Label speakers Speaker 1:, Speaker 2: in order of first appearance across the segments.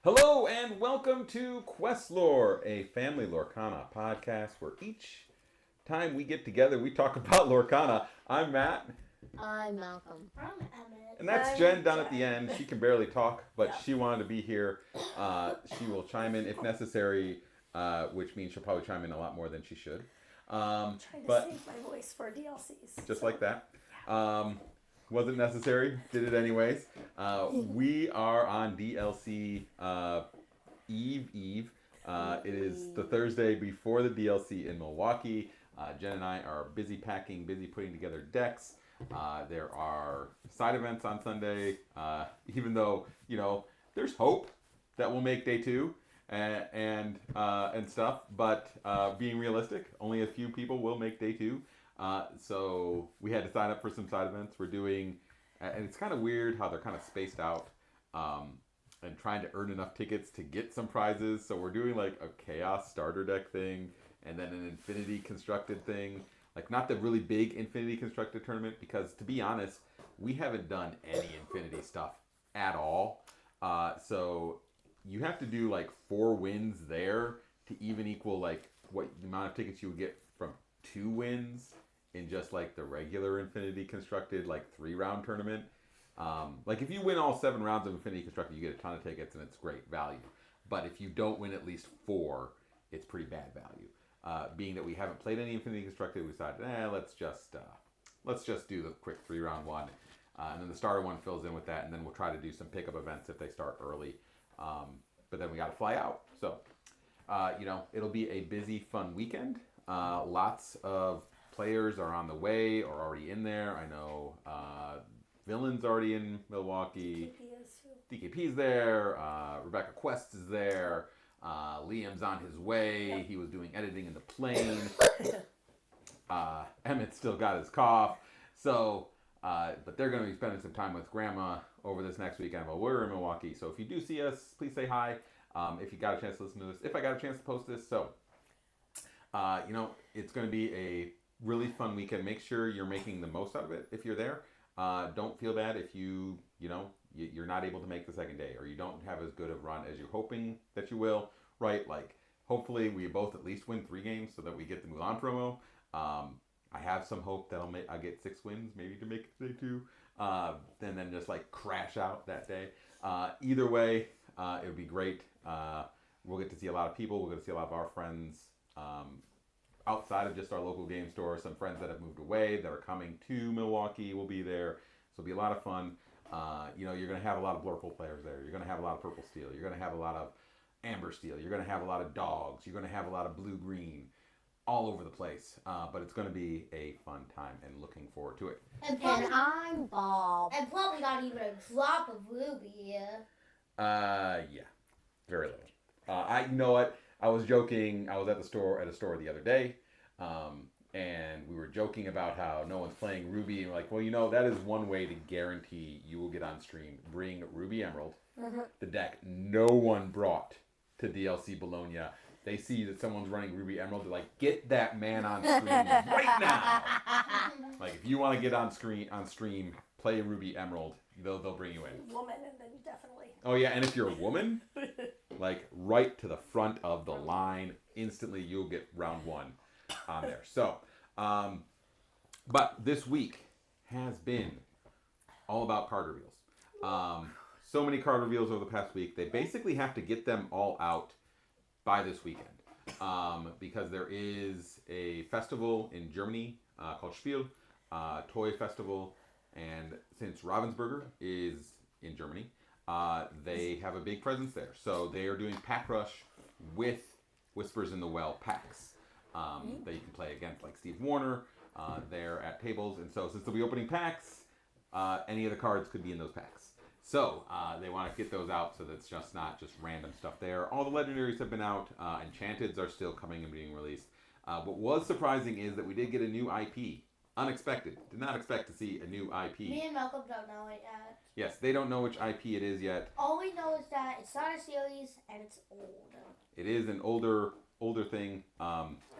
Speaker 1: Hello and welcome to QuestLore, a family Lorcana podcast where each time we get together we talk about Lorcana. I'm Matt.
Speaker 2: I'm Malcolm.
Speaker 3: I'm Emmett.
Speaker 1: And that's Jen down at the end. She can barely talk, but she wanted to be here. She will chime in if necessary, which means she'll probably chime in a lot more than she should.
Speaker 3: Trying to save my voice for DLCs.
Speaker 1: Just like that. Wasn't necessary, did it anyways. We are on DLC Eve. It is the Thursday before the DLC in Milwaukee. Jen and I are busy packing, busy putting together decks. There are side events on Sunday, even though, there's hope that we'll make day two and stuff, but being realistic, only a few people will make day two. So we had to sign up for some side events. We're doing, and it's kind of weird how they're kind of spaced out, and trying to earn enough tickets to get some prizes. So we're doing like a Chaos starter deck thing, and then an Infinity constructed thing. Like not the really big Infinity constructed tournament, because to be honest, we haven't done any Infinity stuff at all. So you have to do like 4 wins there to even equal like what the amount of tickets you would get from 2 wins in just like the regular Infinity constructed like 3-round tournament. Like if you win all 7 rounds of Infinity constructed, you get a ton of tickets and it's great value. But if you don't win at least 4, it's pretty bad value. Being that we haven't played any Infinity constructed, we decided, let's just do the quick 3-round one, and then the starter one fills in with that, and then we'll try to do some pickup events if they start early. But then we got to fly out, so it'll be a busy, fun weekend. Lots of players are on the way or already in there. I know Villain's already in Milwaukee. DKP's there. Rebecca Quest is there. Liam's on his way. Yep. He was doing editing in the plane. Emmett's still got his cough. So, but they're going to be spending some time with Grandma over this next weekend while we're in Milwaukee. So if you do see us, please say hi. If you got a chance to listen to this, if I got a chance to post this. So, it's going to be a really fun weekend. Make sure you're making the most out of it if you're there. Don't feel bad if you're not able to make the second day, or you don't have as good a run as you're hoping that you will, right? Like, hopefully we both at least win 3 games so that we get the Mulan promo. I have some hope that I'll get 6 wins, maybe to make it day 2, and then just like crash out that day. Either way, it would be great. We'll get to see a lot of people. We'll get to see a lot of our friends outside of just our local game store. Some friends that have moved away that are coming to Milwaukee will be there. So it'll be a lot of fun. You're going to have a lot of Blurple players there. You're going to have a lot of Purple Steel. You're going to have a lot of Amber Steel. You're going to have a lot of Dogs. You're going to have a lot of Blue-Green all over the place. But it's going to be a fun time and looking forward to it.
Speaker 2: And I'm Bob.
Speaker 3: And probably not even a drop of Ruby.
Speaker 1: Yeah. Very little. You know what? I was joking. I was at a store the other day. And we were joking about how no one's playing Ruby, and we're like, well, that is one way to guarantee you will get on stream. Bring Ruby Emerald, the deck no one brought to DLC Bologna. They see that someone's running Ruby Emerald, they're like, get that man on stream right now. Like, if you want to get on stream, play Ruby Emerald, they'll bring you in.
Speaker 3: Woman, and then definitely.
Speaker 1: Oh yeah, and if you're a woman, like right to the front of the line, instantly you'll get round 1 on there. So, but this week has been all about card reveals. So many card reveals over the past week. They basically have to get them all out by this weekend, because there is a festival in Germany called Spiel, Toy Festival, and since Ravensburger is in Germany, they have a big presence there. So they are doing Pack Rush with Whispers in the Well packs. That you can play against, like Steve Warner, there at tables. And so since they'll be opening packs, any of the cards could be in those packs. So they want to get those out so that it's just not just random stuff there. All the legendaries have been out. Enchanteds are still coming and being released. What was surprising is that we did get a new IP. Unexpected. Did not expect to see a new IP.
Speaker 3: Me and Malcolm don't know it yet.
Speaker 1: Yes, they don't know which IP it is yet.
Speaker 3: All we know is that it's not a series and it's old.
Speaker 1: It is an older thing.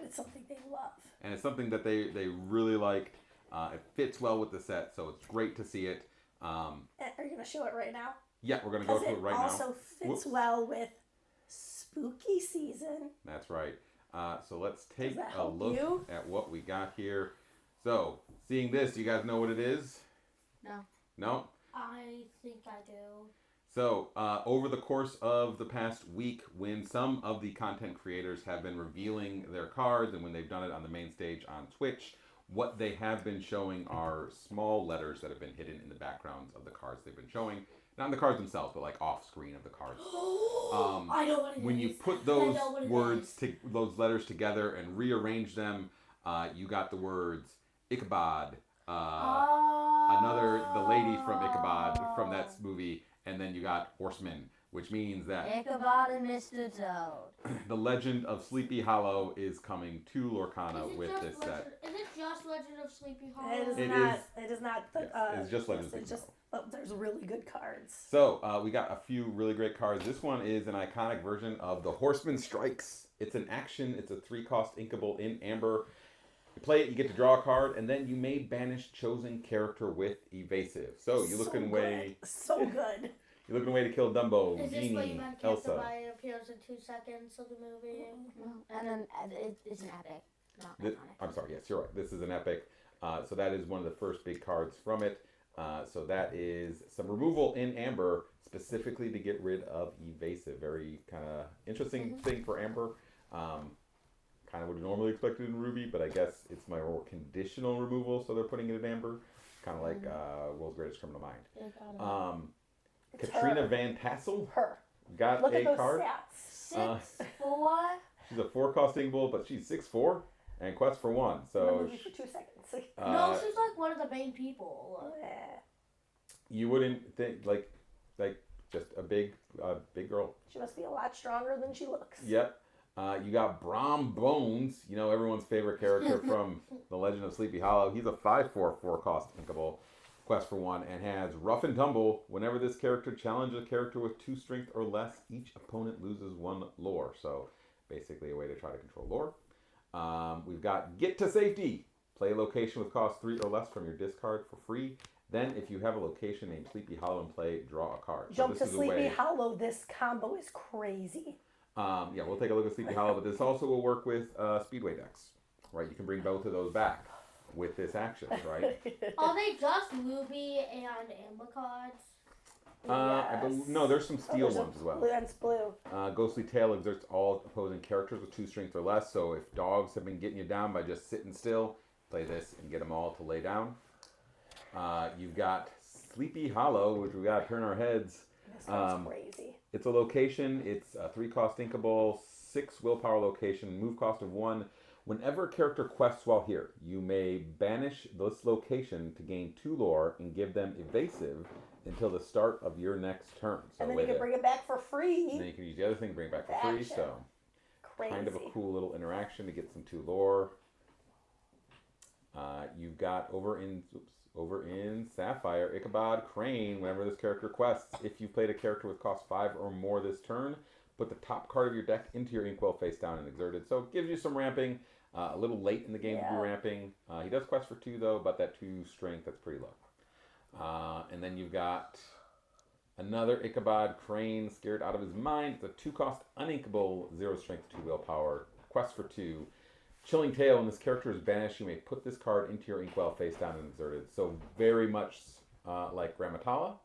Speaker 3: It's something they love.
Speaker 1: And it's something that they really liked. It fits well with the set, so it's great to see it.
Speaker 3: Are you going to show it right now?
Speaker 1: Yeah, we're going to go to it right now.
Speaker 3: Because it also fits well with spooky season.
Speaker 1: That's right. So let's take
Speaker 3: that
Speaker 1: a
Speaker 3: help
Speaker 1: look
Speaker 3: you?
Speaker 1: at what we got here. So, seeing this, you guys know what it is?
Speaker 2: No.
Speaker 1: No?
Speaker 3: I think I do.
Speaker 1: So, over the course of the past week, when some of the content creators have been revealing their cards, and when they've done it on the main stage on Twitch, what they have been showing are small letters that have been hidden in the backgrounds of the cards they've been showing. Not in the cards themselves, but like off screen of the cards.
Speaker 3: I know what it
Speaker 1: When
Speaker 3: is.
Speaker 1: you put those those letters together and rearrange them, you got the words Ichabod, the lady from Ichabod from that movie, and then you got Horseman, which means that
Speaker 2: Ichabod and Mr. Toad.
Speaker 1: the Legend of Sleepy Hollow is coming to Lorcana with this set.
Speaker 4: Is it just Legend of Sleepy Hollow?
Speaker 3: It is not.
Speaker 1: It's just Legend of Sleepy Hollow.
Speaker 3: There's really good cards.
Speaker 1: So, we got a few really great cards. This one is an iconic version of the Horseman Strikes. It's an action. It's a 3-cost inkable in amber. You play it, you get to draw a card, and then you may banish chosen character with evasive. So, you're looking away.
Speaker 3: So good.
Speaker 1: You're looking away to kill Dumbo,
Speaker 4: Is this what you
Speaker 1: Genie,
Speaker 4: meant,
Speaker 1: Elsa.
Speaker 4: It appears in 2 seconds of the movie?
Speaker 2: And then it's an epic. Not
Speaker 1: This,
Speaker 2: iconic.
Speaker 1: I'm sorry, yes, you're right. This is an epic. So that is one of the first big cards from it. So that is some removal in Amber, specifically to get rid of evasive. Very kind of interesting thing for Amber. Kind of would have normally expected in Ruby, but I guess it's my more conditional removal, so they're putting it in Amber. Kind of like World's Greatest Criminal Mind. Katrina
Speaker 3: her.
Speaker 1: Van Tassel
Speaker 3: Her.
Speaker 1: got
Speaker 3: Look
Speaker 1: a
Speaker 3: at those
Speaker 1: card.
Speaker 3: stats.
Speaker 4: 6'4".
Speaker 1: She's a 4-cost inkable, but she's 6'4", and quest for 1.
Speaker 3: In the
Speaker 1: So
Speaker 3: movie for 2 seconds.
Speaker 4: No, she's like one of the main people.
Speaker 1: you wouldn't think like just a big girl.
Speaker 3: She must be a lot stronger than she looks.
Speaker 1: Yep. You got Brom Bones, everyone's favorite character from The Legend of Sleepy Hollow. He's a 5/4 4-cost inkable, quest for 1, and has Rough and Tumble. Whenever this character challenges a character with 2 strength or less, each opponent loses 1 lore. So basically a way to try to control lore. We've got Get to Safety. Play a location with cost 3 or less from your discard for free. Then, if you have a location named Sleepy Hollow in play, draw a card.
Speaker 3: Jump to Sleepy Hollow. This combo is crazy.
Speaker 1: Yeah, we'll take a look at Sleepy Hollow, but this also will work with Speedway decks, right? You can bring both of those back with this action, right?
Speaker 4: Are they just Ruby and Amber cards?
Speaker 1: No, there's some steel ones as well.
Speaker 3: Blue and blue.
Speaker 1: Ghostly Tail exerts all opposing characters with 2 strength or less, so if dogs have been getting you down by just sitting still, play this and get them all to lay down. You've got Sleepy Hollow, which we got to turn our heads.
Speaker 3: This one's crazy.
Speaker 1: It's a location. It's a 3-cost inkable, 6 willpower location, move cost of 1. Whenever a character quests while here, you may banish this location to gain 2 lore and give them evasive until the start of your next turn. So
Speaker 3: And then you can bring it back for free.
Speaker 1: And then you can use the other thing to bring it back for free.
Speaker 3: Action.
Speaker 1: So
Speaker 3: Crazy.
Speaker 1: kind of a cool little interaction to get some 2 lore. You've got over in Sapphire, Ichabod Crane. Whenever this character quests, if you played a character with cost 5 or more this turn, put the top card of your deck into your inkwell face down and exerted. So it gives you some ramping. A little late in the game to be ramping. He does quest for 2 though, but that 2 strength, that's pretty low. And then you've got another Ichabod Crane, Scared Out of His Mind. It's a 2-cost uninkable, 0 strength, 2 willpower, quest for 2. Chilling Tale, when this character is banished, you may put this card into your inkwell face down and exerted. So very much like Grammatala,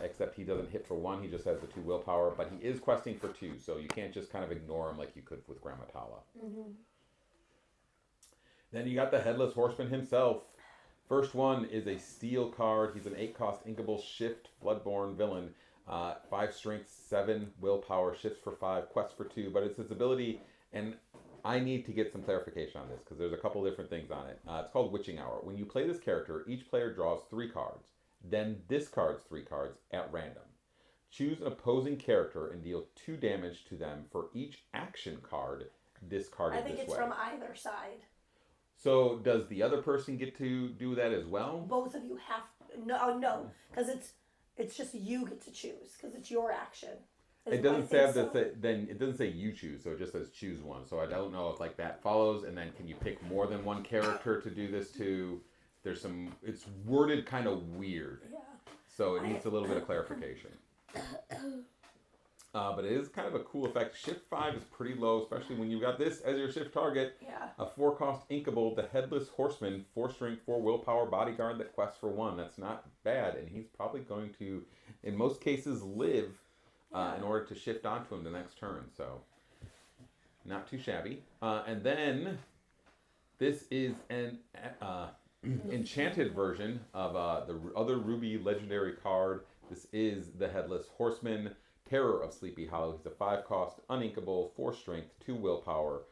Speaker 1: except he doesn't hit for 1, he just has the 2 willpower, but he is questing for 2, so you can't just kind of ignore him like you could with Grammatala. Then you got the Headless Horseman himself. First one is a steel card. He's an 8-cost inkable shift Bloodborne villain. 5 strength, 7 willpower, shifts for 5, quests for 2, but it's his ability, and I need to get some clarification on this because there's a couple different things on it. It's called Witching Hour. When you play this character, each player draws 3 cards, then discards 3 cards at random. Choose an opposing character and deal 2 damage to them for each action card discarded this way.
Speaker 3: I think it's from either side.
Speaker 1: So does the other person get to do that as well?
Speaker 3: Both of you have no, because it's just you get to choose because it's your action.
Speaker 1: It doesn't it doesn't say you choose, so it just says choose one. So I don't know if like that follows, and then can you pick more than one character to do this to? It's worded kind of weird.
Speaker 3: Yeah.
Speaker 1: So it needs a little bit of clarification. But it is kind of a cool effect. Shift 5 is pretty low, especially when you've got this as your shift target.
Speaker 3: Yeah.
Speaker 1: A 4-cost inkable, the Headless Horseman, 4 strength, 4 willpower bodyguard that quests for 1. That's not bad, and he's probably going to, in most cases, live in order to shift onto him the next turn. So, not too shabby. And then, this is an enchanted version of the other Ruby legendary card. This is the Headless Horseman, Terror of Sleepy Hollow. He's a 5-cost, uninkable, 4 strength, 2 willpower.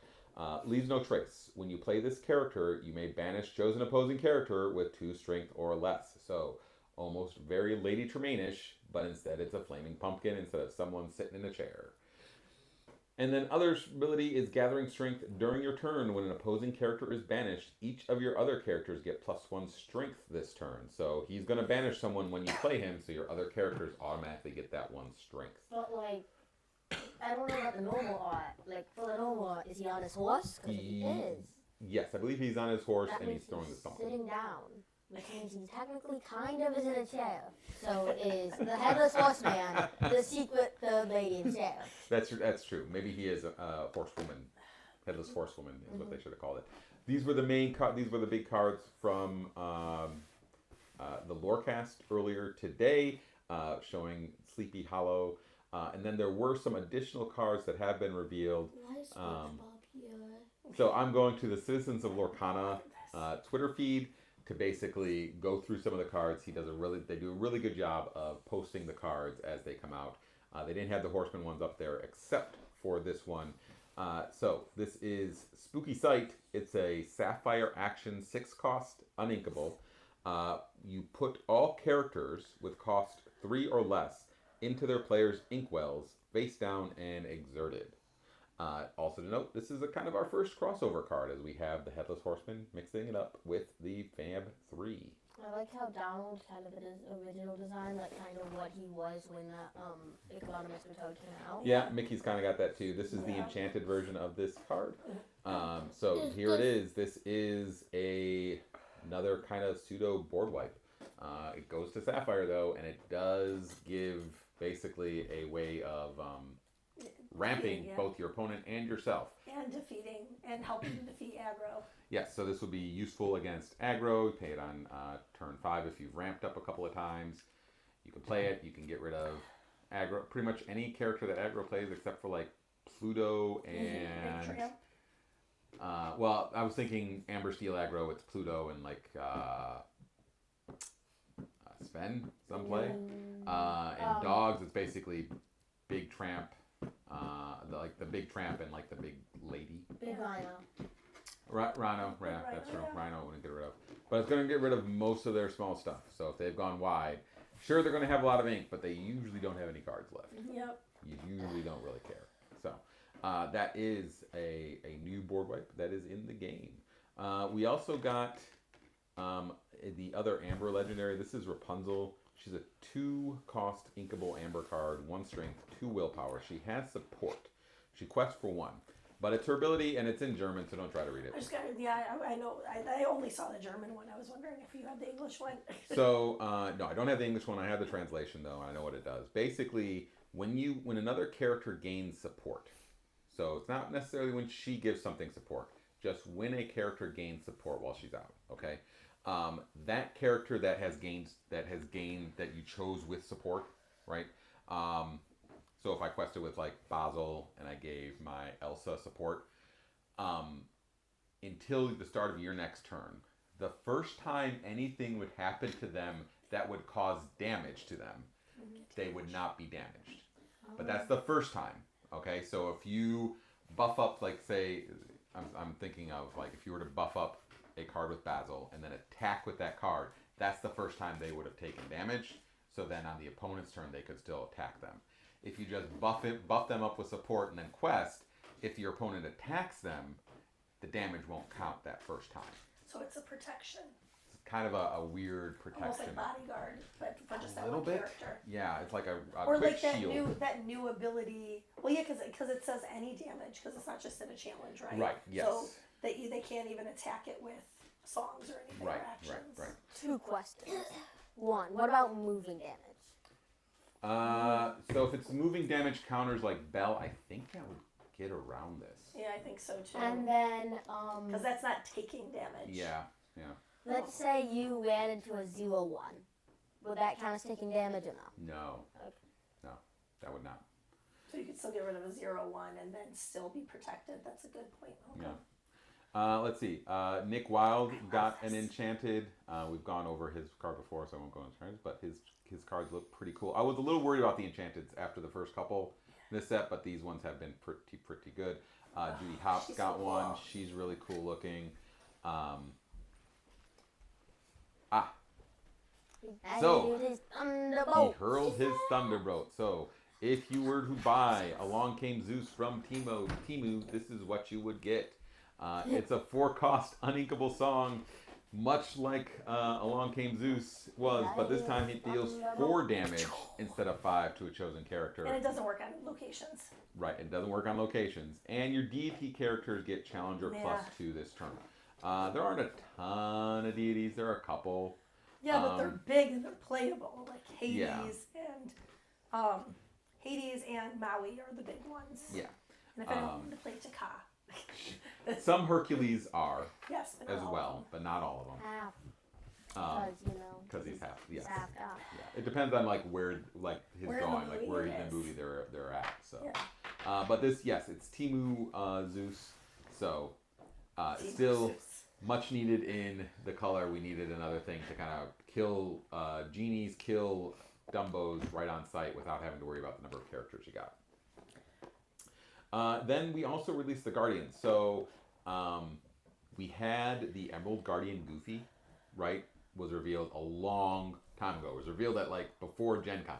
Speaker 1: Leaves no trace. When you play this character, you may banish chosen opposing character with 2 strength or less. So, almost very Lady Tremaine-ish, but instead it's a flaming pumpkin instead of someone sitting in a chair. And then other ability is Gathering Strength. During your turn, when an opposing character is banished, each of your other characters get +1 strength this turn. So he's going to banish someone when you play him, so your other characters automatically get that 1 strength.
Speaker 2: But like, I don't know about the normal art. Like for the normal art, is he on his horse? Because if he is,
Speaker 1: Yes, I believe he's on his horse
Speaker 2: that
Speaker 1: and
Speaker 2: means
Speaker 1: he's throwing the
Speaker 2: he's
Speaker 1: stone.
Speaker 2: sitting down, which means he technically kind of is in a chair. So is the Headless Horseman the secret third lady in chair?
Speaker 1: That's true. Maybe he is a horsewoman. Headless Horsewoman is what they should have called it. These were the these were the big cards from the Lorecast earlier today, showing Sleepy Hollow. And then there were some additional cards that have been revealed.
Speaker 4: Why is SpongeBob here?
Speaker 1: So I'm going to the Citizens of Lorcana Twitter feed to basically go through some of the cards. They do a really good job of posting the cards as they come out. They didn't have the Horseman ones up there except for this one. So this is Spooky Sight. It's a Sapphire Action 6-cost, uninkable. You put all characters with cost 3 or less into their players' inkwells, face down and exerted. Also to note, this is a kind of our first crossover card, as we have the Headless Horseman mixing it up with the Fab 3.
Speaker 2: I like how Donald kind of in his original design, like kind of what he was when the Ichabod and Mr. Toad came out.
Speaker 1: Yeah, Mickey's kind of got that too. This is the enchanted version of this card. So here it is. This is another kind of pseudo board wipe. It goes to Sapphire though, and it does give basically a way of ramping both your opponent and yourself.
Speaker 3: And defeating and helping to defeat aggro.
Speaker 1: Yes, so this will be useful against aggro. You pay it on turn 5 if you've ramped up a couple of times. You can play it. You can get rid of aggro. Pretty much any character that aggro plays except for like Pluto and... well, I was thinking Amber Steel aggro. It's Pluto and like Sven, some play. And dogs, it's basically Big Tramp. Like the Big Tramp and like the Big Lady.
Speaker 2: Big Rhino.
Speaker 1: Rhino, yeah, that's true. Rhino wouldn't get rid of. But it's going to get rid of most of their small stuff. So if they've gone wide, sure, they're going to have a lot of ink, but they usually don't have any cards left.
Speaker 3: Yep.
Speaker 1: You usually don't really care. So that is a new board wipe that is in the game. We also got the other Amber Legendary. This is Rapunzel. She's a 2-cost inkable Amber card, 1 strength, 2 willpower. She has support. She quests for 1. But it's her ability, and it's in German, so don't try to read it.
Speaker 3: I know. I only saw the German one. I was wondering if you had the English one.
Speaker 1: So, no, I don't have the English one. I have the translation, though. I know what it does. Basically, when another character gains support, so it's not necessarily when she gives something support, just when a character gains support while she's out, okay? That character that you chose with support, right? So if I quested with like Basil and I gave my Elsa support, until the start of your next turn, the first time anything would happen to them that would cause damage to them, they would not be damaged. But that's the first time, okay? So if you buff up, like say, I'm thinking of like if you were to buff up a card with Basil and then attack with that card, that's the first time they would have taken damage. So then on the opponent's turn, they could still attack them. If you just buff them up with support and then quest, if your opponent attacks them, the damage won't count that first time.
Speaker 3: So it's a protection.
Speaker 1: It's kind of a weird protection.
Speaker 3: Almost like bodyguard, but for just
Speaker 1: A
Speaker 3: that
Speaker 1: little
Speaker 3: one
Speaker 1: bit.
Speaker 3: character.
Speaker 1: Yeah, it's like a
Speaker 3: Or
Speaker 1: quick
Speaker 3: like that
Speaker 1: shield.
Speaker 3: new ability. Well, yeah, because it says any damage, because it's not just in a challenge, right?
Speaker 1: Right. Yes.
Speaker 3: So they can't even attack it with songs or anything or actions.
Speaker 1: Right.
Speaker 2: 2 questions. 1, what about moving damage?
Speaker 1: So if it's moving damage counters like Bell, I think that would get around this.
Speaker 3: Yeah, I think so too.
Speaker 2: And then,
Speaker 3: Because that's not taking damage.
Speaker 1: Yeah.
Speaker 2: let's say you ran into a 0-1. Would that count as taking damage or no?
Speaker 1: No.
Speaker 2: Okay.
Speaker 1: No, that would not.
Speaker 3: So you could still get rid of a 0-1 and then still be protected. That's a good point. Okay.
Speaker 1: Yeah. Let's see. Nick Wilde got
Speaker 3: this.
Speaker 1: an enchanted. We've gone over his card before, so I won't go into it. But his cards look pretty cool. I was a little worried about the enchanteds after the first couple in this set, but these ones have been pretty good. Judy Hopps got
Speaker 3: so
Speaker 1: one.
Speaker 3: cool.
Speaker 1: She's really cool looking.
Speaker 2: And
Speaker 1: So,
Speaker 2: it is
Speaker 1: He
Speaker 2: Thunderbolt.
Speaker 1: hurled his thunderbolt. So if you were to buy Along Came Zeus from Timu, this is what you would get. It's a 4-cost uninkable song, much like Along Came Zeus was, but this time it deals 4 damage instead of 5 to a chosen character.
Speaker 3: And it doesn't work on locations.
Speaker 1: Right, it doesn't work on locations. And your deity characters get Challenger +2 this turn. There aren't a ton of deities, there are a couple.
Speaker 3: Yeah, but they're big and they're playable. Like Hades
Speaker 1: Yeah.
Speaker 3: and Hades and Maui are the big ones.
Speaker 1: Yeah.
Speaker 3: And if I don't want to play Taka.
Speaker 1: Some Hercules are
Speaker 3: Yes, but
Speaker 1: as
Speaker 3: not all
Speaker 1: well,
Speaker 3: of them.
Speaker 1: but not all of them.
Speaker 2: Half.
Speaker 1: Um,
Speaker 2: Because,
Speaker 1: Because he's half, yes.
Speaker 2: he's half God.
Speaker 1: Yeah. It depends on like where like his
Speaker 3: Where in the
Speaker 1: going, like
Speaker 3: movie
Speaker 1: where
Speaker 3: it
Speaker 1: in the
Speaker 3: is.
Speaker 1: movie they're at. So,
Speaker 3: Yeah.
Speaker 1: but this, yes, it's Timu Zeus. So,
Speaker 3: Team
Speaker 1: still
Speaker 3: Zeus.
Speaker 1: much needed in the color. We needed another thing to kind of kill genies, kill Dumbos right on site without having to worry about the number of characters you got. Then we also released the Guardians. So we had the Emerald Guardian Goofy, right? Was revealed a long time ago. It was revealed at like before Gen Con.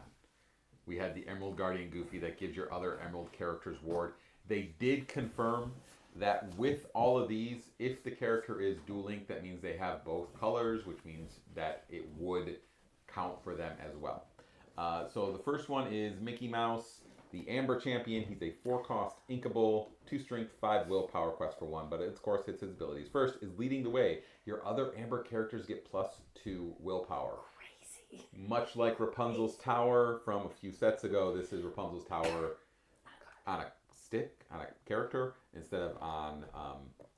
Speaker 1: We had the Emerald Guardian Goofy that gives your other Emerald characters ward. They did confirm that with all of these, if the character is dual link, that means they have both colors, which means that it would count for them as well. So the first one is Mickey Mouse, the Amber Champion. He's a 4-cost inkable, 2 strength, 5 willpower quest for 1, but of course it's his abilities. First is Leading the Way. Your other Amber characters get +2 willpower.
Speaker 3: Crazy.
Speaker 1: Much like Rapunzel's Tower from a few sets ago, this is Rapunzel's Tower on a stick, on a character, instead of on,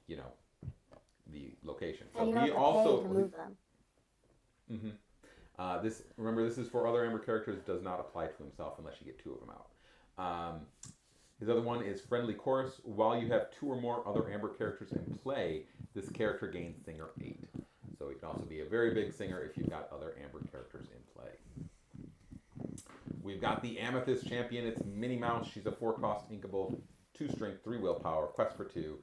Speaker 1: the location. So
Speaker 2: And you don't
Speaker 1: he
Speaker 2: have to
Speaker 1: also
Speaker 2: pay to move them.
Speaker 1: remember, this is for other Amber characters, does not apply to himself unless you get 2 of them out. His other one is Friendly Chorus. While you have 2 or more other Amber characters in play, this character gains Singer 8. So he can also be a very big singer if you've got other Amber characters in play. We've got the Amethyst Champion. It's Minnie Mouse. She's a 4-cost inkable, 2 strength, 3 willpower, quest for 2.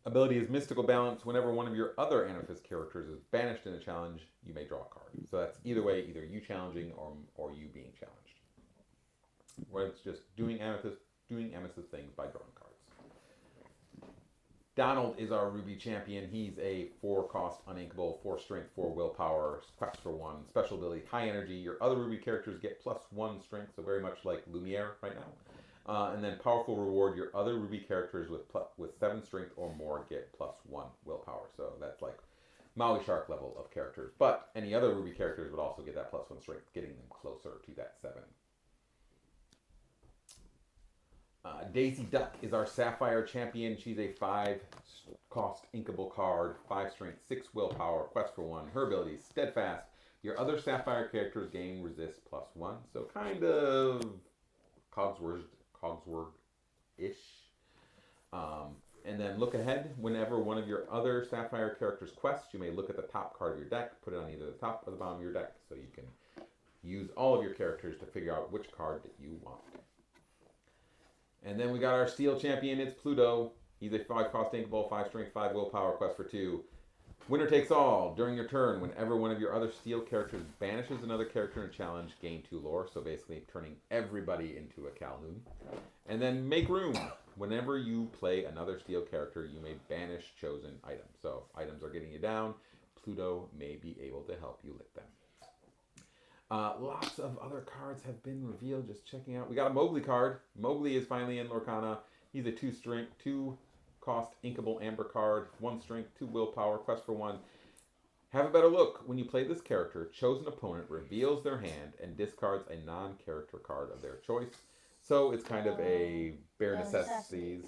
Speaker 1: Ability is Mystical Balance. Whenever one of your other Amethyst characters is banished in a challenge, you may draw a card. So that's either way, either you challenging or you being challenged. Where it's just doing Amethyst things by drawing cards. Donald is our Ruby Champion. He's a 4-cost uninkable, 4 strength, 4 willpower, quest for 1. Special ability, High Energy. Your other Ruby characters get +1 strength, so very much like Lumiere right now. And then Powerful Reward. Your other Ruby characters with 7 strength or more get +1 willpower. So that's like Maui Shark level of characters. But any other Ruby characters would also get that +1 strength, getting them closer to that 7. Daisy Duck is our Sapphire Champion. She's a 5-cost inkable card, 5 strength, 6 willpower, quest for 1. Her ability is Steadfast. Your other Sapphire characters gain resist +1. So kind of Cogsworth-ish. And then look ahead. Whenever one of your other Sapphire characters quests, you may look at the top card of your deck, put it on either the top or the bottom of your deck, so you can use all of your characters to figure out which card that you want. And then we got our Steel Champion. It's Pluto. He's a 5-cost inkable, 5 strength, 5 willpower, quest for 2. Winner takes all. During your turn, whenever one of your other Steel characters banishes another character in a challenge, gain 2 lore. So basically turning everybody into a Calhoun. And then Make Room. Whenever you play another Steel character, you may banish chosen items. So items are getting you down. Pluto may be able to help you lick them. Lots of other cards have been revealed. Just checking out. We got a Mowgli card. Mowgli is finally in Lorcana. He's a 2-cost inkable amber card, 1 strength, 2 willpower, quest for 1. Have a better look. When you play this character, chosen opponent reveals their hand and discards a non-character card of their choice. So it's kind of a bare necessities,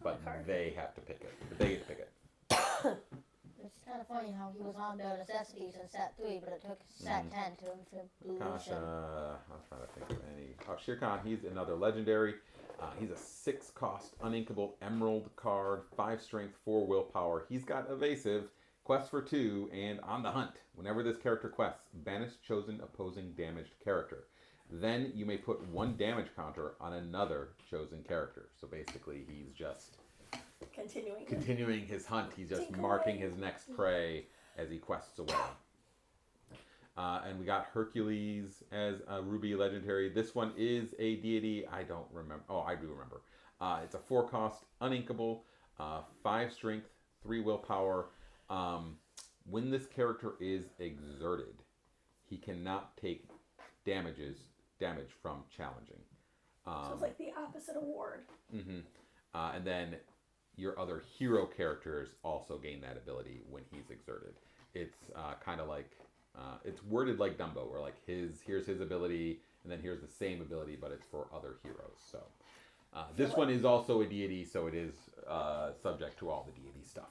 Speaker 1: but they have to pick it. But they get to pick it.
Speaker 2: It's kind of funny how he was on bare necessities in set 3, but it took set 10 to evolution.
Speaker 1: Gosh, I'm trying to think of any. Oh, Shere Khan, he's another legendary. He's a 6-cost uninkable emerald card, 5 strength, 4 willpower. He's got evasive, quest for 2, and on the hunt. Whenever this character quests, banish chosen opposing damaged character. Then you may put 1 damage counter on another chosen character. So basically, he's just continuing his hunt. He's just marking his next prey as he quests away. And we got Hercules as a Ruby legendary. This one is a deity. I don't remember. Oh, I do remember. It's a 4-cost, uninkable, 5 strength, 3 willpower. When this character is exerted, he cannot take damage from challenging.
Speaker 3: So it's like the opposite of ward.
Speaker 1: Mm-hmm. And then your other hero characters also gain that ability when he's exerted. It's kind of like, it's worded like Dumbo, where like here's his ability, and then here's the same ability, but it's for other heroes. So this one is also a deity, so it is subject to all the deity stuff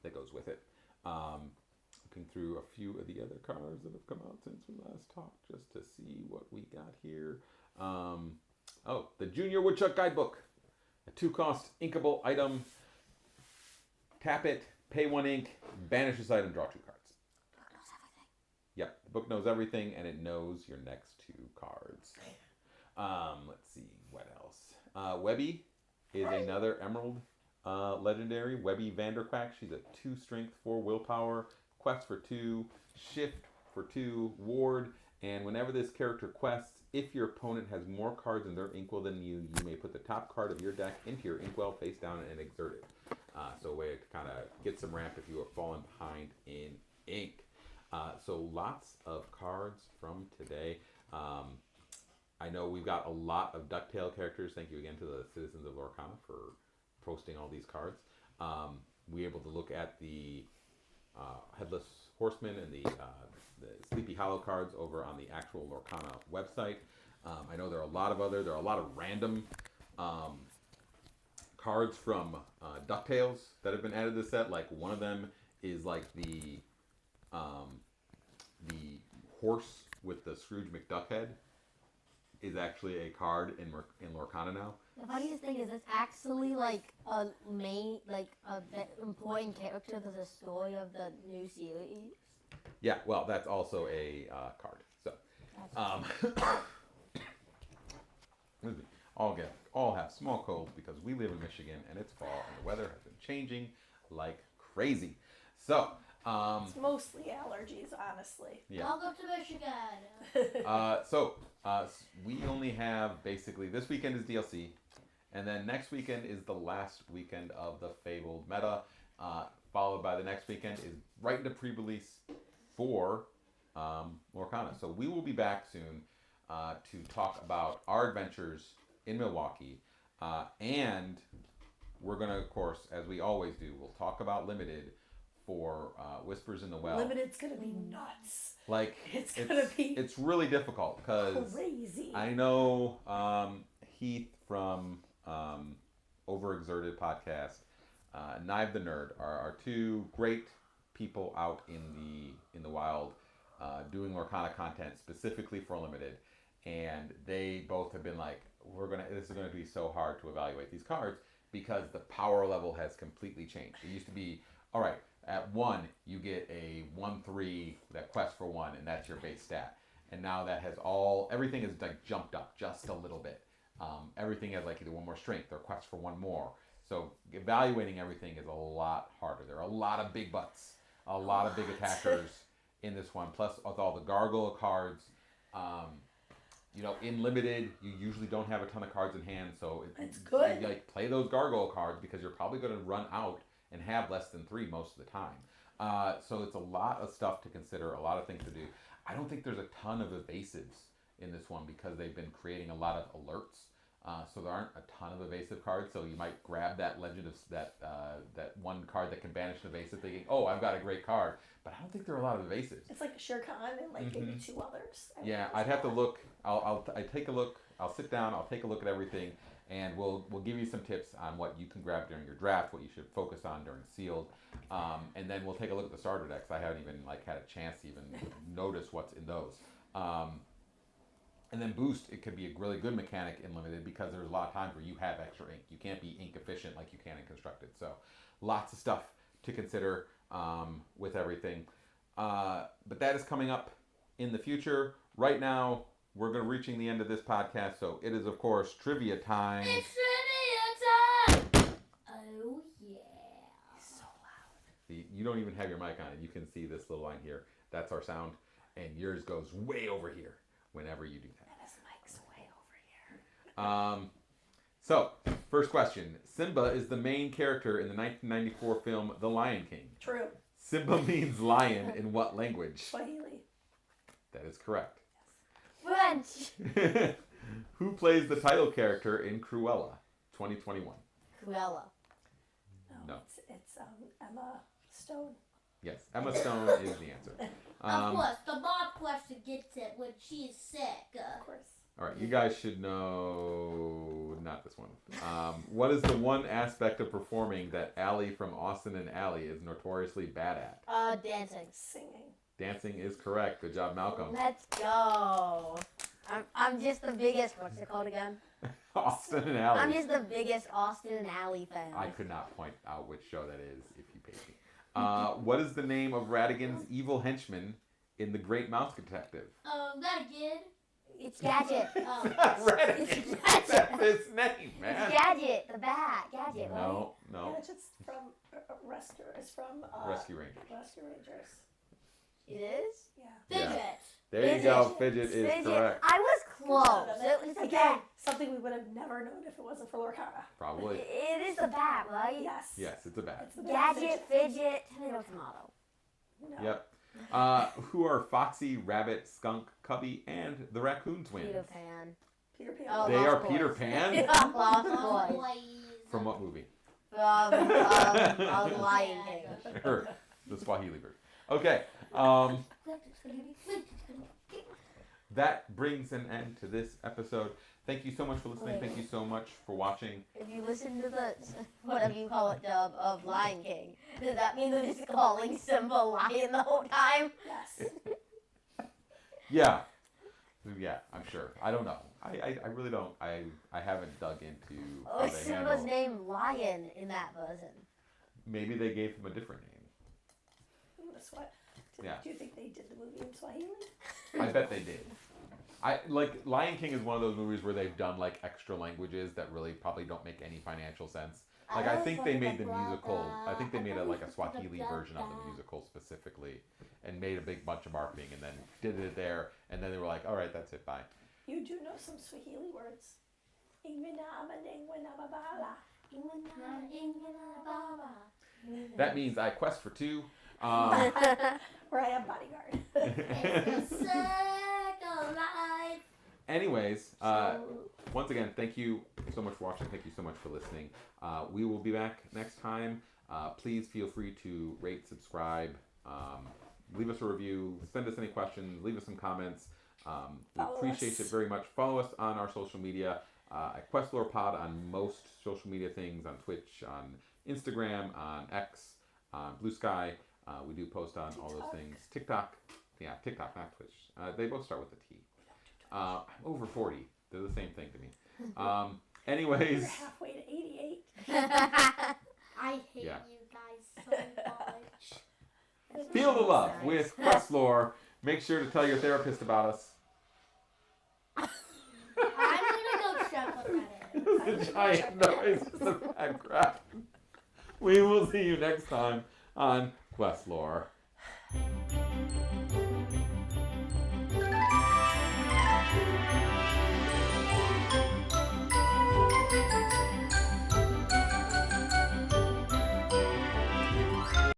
Speaker 1: that goes with it. Looking through a few of the other cards that have come out since we last talked, just to see what we got here. The Junior Woodchuck Guidebook. A 2-cost inkable item. Tap it, pay 1 ink, banish this item, draw 2 cards. Yep, the book knows everything, and it knows your next 2 cards. Let's see, what else? Webby is another Emerald legendary. Webby Vanderquack. She's a 2 strength, 4 willpower, quest for 2, shift for 2, ward, and whenever this character quests, if your opponent has more cards in their inkwell than you, you may put the top card of your deck into your inkwell face down and exert it. So a way to kind of get some ramp if you are falling behind in ink. So lots of cards from today. I know we've got a lot of DuckTale characters. Thank you again to the citizens of Lorcana for posting all these cards. We were able to look at the Headless Horseman and the Sleepy Hollow cards over on the actual Lorcana website. I know there are a lot of random cards from DuckTales that have been added to the set. Like one of them is like the horse with the Scrooge McDuck head is actually a card in Lorcana now.
Speaker 2: The funniest thing is it's actually like a main, like a important character to the story of the new series.
Speaker 1: Yeah, well, that's also a card. So, excuse me. All have small colds because we live in Michigan and it's fall and the weather has been changing like crazy. So,
Speaker 3: it's mostly allergies, honestly.
Speaker 1: Yeah.
Speaker 4: Welcome to Michigan.
Speaker 1: We only have basically this weekend is DLC, and then next weekend is the last weekend of the Fabled meta. Followed by the next weekend is right into pre-release for Lorcana. So we will be back soon to talk about our adventures in Milwaukee, and we're gonna, of course, as we always do, we'll talk about Limited for Whispers in the Well.
Speaker 3: Limited's gonna be nuts.
Speaker 1: Like it's really difficult because
Speaker 3: crazy.
Speaker 1: I know Heath from Overexerted Podcast, Knive the Nerd are 2 great people out in the wild doing Lorcana content specifically for Limited, and they both have been like, this is gonna be so hard to evaluate these cards because the power level has completely changed. It used to be, all right, at 1 you get a 1/3 that quest for 1, and that's your base stat. And now that has everything is like jumped up just a little bit. Everything has like either 1 more strength or quest for 1 more. So evaluating everything is a lot harder. There are a lot of big butts, a lot of big attackers in this one. Plus with all the gargoyle cards, in Limited, you usually don't have a ton of cards in hand, so
Speaker 3: it's good.
Speaker 1: You, play those gargoyle cards because you're probably going to run out and have less than 3 most of the time. So it's a lot of stuff to consider, a lot of things to do. I don't think there's a ton of evasives in this one because they've been creating a lot of alerts. so there aren't a ton of evasive cards. So you might grab that Legend of that one card that can banish an evasive, thinking, "Oh, I've got a great card." But I don't think there are a lot of evasives.
Speaker 3: It's like a Shere Khan and like maybe 2 others.
Speaker 1: Yeah, I'd have to look. I'll take a look. I'll sit down. I'll take a look at everything, and we'll give you some tips on what you can grab during your draft, what you should focus on during sealed, and then we'll take a look at the starter decks. I haven't even had a chance to even notice what's in those. And then boost, it could be a really good mechanic in limited because there's a lot of times where you have extra ink. You can't be ink efficient like you can in constructed. So lots of stuff to consider with everything. But that is coming up in the future. Right now, we're reaching the end of this podcast. So it is, of course, trivia time.
Speaker 4: It's trivia time! Oh, yeah.
Speaker 3: So loud.
Speaker 1: See, you don't even have your mic on. You can see this little line here. That's our sound. And yours goes way over here whenever you do that.
Speaker 3: And his mic's way over here.
Speaker 1: So, first question. Simba is the main character in the 1994 film The Lion King.
Speaker 3: True.
Speaker 1: Simba means lion in what language?
Speaker 3: Swahili.
Speaker 1: That is correct.
Speaker 2: French.
Speaker 1: Who plays the title character in Cruella 2021?
Speaker 2: Cruella.
Speaker 1: No.
Speaker 3: It's Emma Stone.
Speaker 1: Yes, Emma Stone is the answer.
Speaker 4: Of course, the mom question gets it when she's sick.
Speaker 3: Of course.
Speaker 1: All right, you guys should know, not this one. What is the one aspect of performing that Allie from Austin and Allie is notoriously bad at?
Speaker 2: Dancing.
Speaker 3: Singing.
Speaker 1: Dancing is correct. Good job, Malcolm.
Speaker 2: Let's go. I'm just the biggest. What's it called again?
Speaker 1: Austin and
Speaker 2: I'm
Speaker 1: Allie.
Speaker 2: just the biggest Austin and Alley fan.
Speaker 1: I could not point out which show that is if you paid me. What is the name of Radigan's evil henchman in The Great Mouse Detective?
Speaker 4: That again.
Speaker 2: It's Gadget.
Speaker 1: Radigan.
Speaker 2: It's
Speaker 1: That's
Speaker 2: Gadget.
Speaker 1: his name, man.
Speaker 2: It's Gadget, the bat. Gadget, right?
Speaker 1: No.
Speaker 3: Yeah, it's just from Rescue. It's from
Speaker 1: Rescue Rangers.
Speaker 3: Rescue Rangers.
Speaker 2: It is?
Speaker 3: Yeah.
Speaker 1: Yeah.
Speaker 4: Fidget.
Speaker 1: There you
Speaker 2: Fidget.
Speaker 1: go. Fidget is
Speaker 2: Fidget.
Speaker 1: correct.
Speaker 2: I was close. It was the
Speaker 3: Again,
Speaker 2: bat.
Speaker 3: something we would have never known if it wasn't for Lorcana.
Speaker 1: Probably.
Speaker 2: It is the bat, right?
Speaker 3: Yes.
Speaker 1: Yes, it's a bat.
Speaker 3: It's the bad
Speaker 2: Gadget, Fidget, tomato, tomato.
Speaker 3: No.
Speaker 1: Yep. Who are Foxy, Rabbit, Skunk, Cubby, and the Raccoon twins?
Speaker 2: Peter Pan.
Speaker 3: Peter Pan.
Speaker 2: Oh,
Speaker 1: They
Speaker 2: Lost
Speaker 1: are
Speaker 2: Boys.
Speaker 1: Peter Pan?
Speaker 2: Lost
Speaker 4: Oh,
Speaker 2: Boys.
Speaker 4: boys.
Speaker 1: From what movie?
Speaker 2: Lion King.
Speaker 1: Sure. The Swahili version. Okay. That brings an end to this episode. Thank you so much for listening. Thank you so much for watching.
Speaker 2: If you listen to the, whatever you call it, dub of Lion King, does that mean they're just calling Simba Lion the whole time?
Speaker 3: Yes.
Speaker 1: Yeah. Yeah, I'm sure. I don't know. I really don't. I haven't dug into how
Speaker 2: Oh,
Speaker 1: they
Speaker 2: Simba's
Speaker 1: handle.
Speaker 2: name Lion in that version.
Speaker 1: Maybe they gave him a different name.
Speaker 3: That's what.
Speaker 1: Yeah.
Speaker 3: Do you think they did the movie in Swahili?
Speaker 1: I bet they did. Lion King is one of those movies where they've done extra languages that really probably don't make any financial sense. I think they made the musical. I think they made a Swahili version of the musical specifically, and made a big bunch of marketing, and then did it there, and then they were like, "All right, that's it, bye."
Speaker 3: You do know some Swahili words.
Speaker 1: That means I quest for two.
Speaker 3: Where I am bodyguard.
Speaker 4: It's a circle life.
Speaker 1: Anyways, once again, thank you so much for watching. Thank you so much for listening. We will be back next time. Please feel free to rate, subscribe, leave us a review, send us any questions, leave us some comments. We appreciate it very much. Follow us on our social media at QuestLore Pod on most social media things, on Twitch, on Instagram, on X, on Blue Sky. We do post on all those things. TikTok. Yeah, TikTok, not Twitch. They both start with a T. I'm over 40. They're the same thing to me. Anyways.
Speaker 3: You're halfway to 88.
Speaker 4: I hate
Speaker 1: Yeah.
Speaker 4: you guys so much.
Speaker 1: Feel the love with QuestLore. Make sure to tell your therapist about us.
Speaker 4: I'm gonna go check what that is.
Speaker 1: The giant noise in the background. We will see you next time on QuestLore.